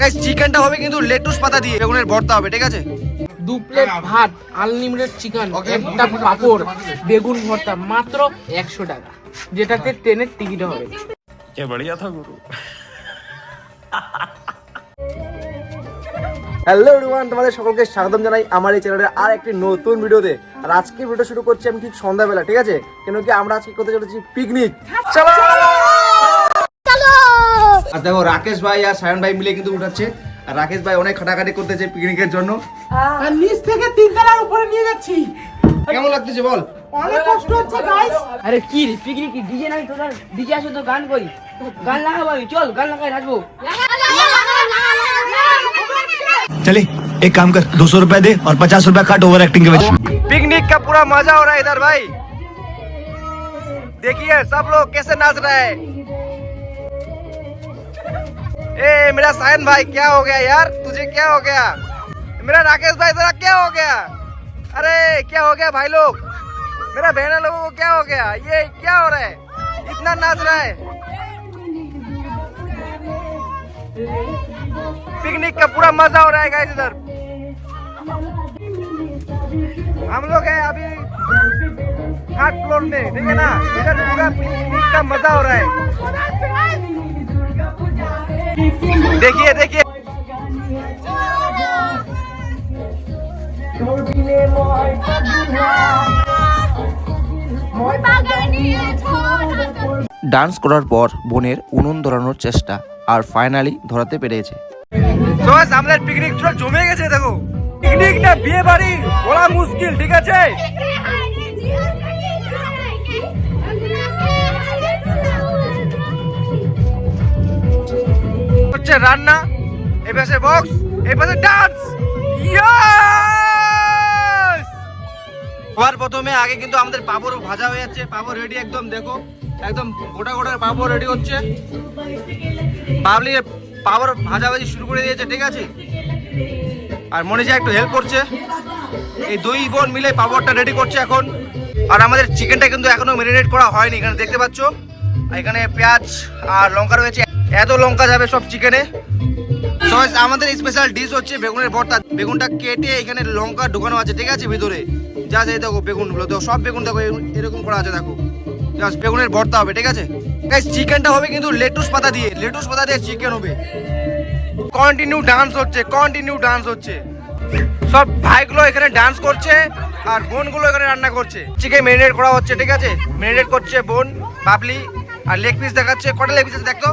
Guys চিকেনটা হবে কিন্তু লেটুস পাতা দিয়ে বেগুনের ভর্তা হবে, ঠিক আছে? 2 প্লেট ভাত, আনলিমিটেড চিকেন, একটা পাপড়, বেগুন ভর্তা, মাত্র 100 টাকা, যেটাতে ট্রেনের টিকিট হবে। क्या बढ़िया था गुरु। হ্যালো এভরিওয়ান, তোমাদের সকলকে স্বাগতম জানাই আমার এই চ্যানেলের আর একটি নতুন ভিডিওতে। আর আজকে ভিডিও শুরু করছি আমি ঠিক সন্ধ্যাবেলা, ঠিক আছে? কেন কি আমরা আজকে করতে চলেছি পিকনিক। চলো আর দেখো রাকেশ ভাই আর সায়ন ভাই মিলে কিন্তু উঠাচ্ছে। আর রাকেশ ভাই অনেক খাটাখাটি করতেছে পিকনিকের জন্য। আর নিচ থেকে 3 তলার উপরে নিয়ে যাচ্ছি। কেমন লাগতেছে বল? অনেক কষ্ট হচ্ছে গাইস। আরে কি রে, পিকনিক কি ডিজে নাই? তোরা ডিজে আসে তো গান করি, গান লাগাবি, চল গান লাগাই নাচবো। चले एक काम कर 200 रुपए दे और 50 रुपए काट ओवर एक्टिंग के वजह। पिकनिक का पूरा मजा हो रहा है इधर भाई, देखिए सब लोग कैसे नाच रहे हैं। ए मेरा सायन भाई क्या हो गया यार, तुझे क्या हो गया? मेरा राकेश भाई तेरा क्या हो गया? अरे क्या हो गया भाई लोग, मेरा बहना लोगों को क्या हो गया? ये क्या हो रहा है, इतना नाच रहा है? पिकनिक का पूरा मजा हो रहा है गाइस इधर। हम लोग हैं अभी 8 फ्लोर में, ठीक है ना? इधर पूरा पिकनिक का मजा हो रहा है। देखिए देखिए ডান্স করার পর বোনের উনুন ধরানোর চেষ্টা, আর ফাইনালি ধরাতে পেরেছে। তো আমাদের পিকনিক পুরো জমে গেছে। দেখো পিকনিকটা বিয়ে বাড়ি বলা মুশকিল, ঠিক আছে? হচ্ছে রান্না, এই পাশে বক্স, এই পাশে ডান্স। সবার প্রথমে আগে কিন্তু আমাদের পাপড় ভাজা হয়ে যাচ্ছে। পাপড় রেডি একদম, দেখো একদম গোটা গোটা পাপড় রেডি হচ্ছে। পাবলি পাপড় ভাজাভাজি শুরু করে দিয়েছে, ঠিক আছে? আর মনীষা একটু হেল্প করছে। এই দুই বোন মিলে পাপড়টা রেডি করছে এখন। আর আমাদের চিকেনটা কিন্তু এখনো ম্যারিনেট করা হয়নি, এখানে দেখতে পাচ্ছ। এখানে পেঁয়াজ আর লঙ্কা রয়েছে, এত লঙ্কা যাবে সব চিকেনে। তো আমাদের স্পেশাল ডিশ হচ্ছে বেগুনের ভর্তা। বেগুনটা কেটে এখানে লঙ্কা ঢুকানো আছে, ঠিক আছে? ভিতরে যা এই দেখো বেগুনগুলো, দেখো সব বেগুন দেখো এরকম করা আছে, দেখো জাস্ট বেগুনের ভর্তা হবে, ঠিক আছে? গাইস চিকেনটা হবে কিন্তু লেটুস পাতা দিয়ে চিকেন হবে। কন্টিনিউ ডান্স হচ্ছে, কন্টিনিউ ডান্স হচ্ছে। সব ভাইগুলো এখানে ডান্স করছে আর বোনগুলো এখানে রান্না করছে। চিকেন ম্যারিনেট করা হচ্ছে, ঠিক আছে? ম্যারিনেট করছে বোন বাবলি। আর লেগ পিস দেখাচ্ছে, কটা লেগ পিস আছে দেখতো?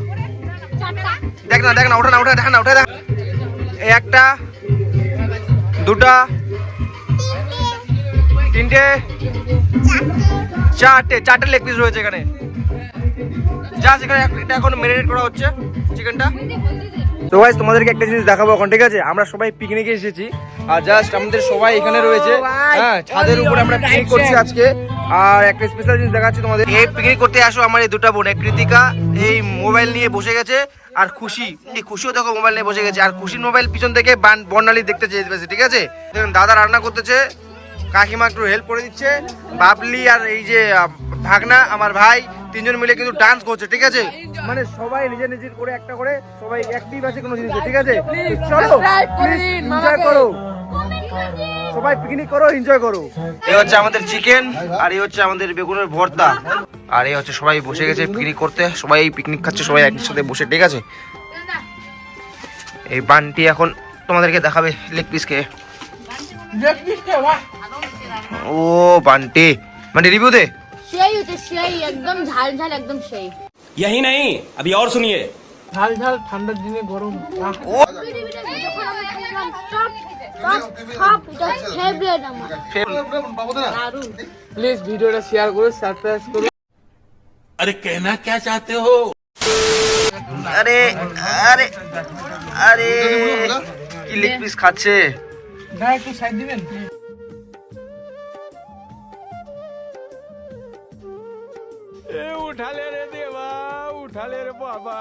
দেখ না ওঠা না, দেখ না, ওঠা দেখ। এই একটা, দুটা, তিনটে, চারটে লেগ পিস রয়েছে এখানে। জাস্ট এখানে এটা এখন ম্যারিনেট করা হচ্ছে চিকেনটা। তো গাইস তোমাদেরকে একটা জিনিস দেখাবো এখন, ঠিক আছে? আমরা সবাই পিকনিকে এসেছি আর জাস্ট আমাদের সবাই এখানে রয়েছে। হ্যাঁ, ছাদের উপরে আমরা পিকনিক করছি আজকে। আর একটা স্পেশাল জিনিস দেখাচ্ছি তোমাদের। এই পিকনিক করতে আসো আমার এই দুটা বোন, কৃতিকা এই মোবাইল নিয়ে বসে গেছে, আর খুশিও দেখো মোবাইল নিয়ে বসে গেছে। আর খুশির মোবাইল পিছন থেকে বর্ণালী দেখতে চেয়েছে, ঠিক আছে? দেখুন দাদা রান্না করতেছে, কাকিমা একটু হেল্প করে দিচ্ছে, বাবলি আর এই যে ভাগনা আমার ভাই, তিনজন মিলে কিন্তু ডান্স করছে, ঠিক আছে? মানে সবাই নিজের নিজের করে একটা করে সবাই অ্যাক্টিভ আছে কোনো জিনিসে, ঠিক আছে? চলো প্লিজ এনজয় করো, সবাই পিকনিক করো, এনজয় করো। এই হচ্ছে আমাদের চিকেন, আর এই হচ্ছে আমাদের বেগুনের ভর্তা, আর এই হচ্ছে সবাই বসে গেছে পিকনিক করতে। সবাই পিকনিক খাচ্ছে সবাই একসাথে বসে, ঠিক আছে? এই বানটি এখন তোমাদেরকে দেখাবে লেগ পিস খেয়ে। ও বান্টি মানে রিভিউ দে। সেই হচ্ছে সেই একদম ঝাল ঝাল একদম সেই। यही नहीं अभी और सुनिए। ঝাল ঝাল ঠান্ডার দিনে গরম। প্লিজ ভিডিওটা শেয়ার করো, সাবস্ক্রাইব করো। अरे कहना क्या चाहते हो? আরে আরে আরে কি লেগ পিস খাচ্ছে। না একটু সাইড দিবেন। उठा ले रे देवा, उठा ले रे बाबा।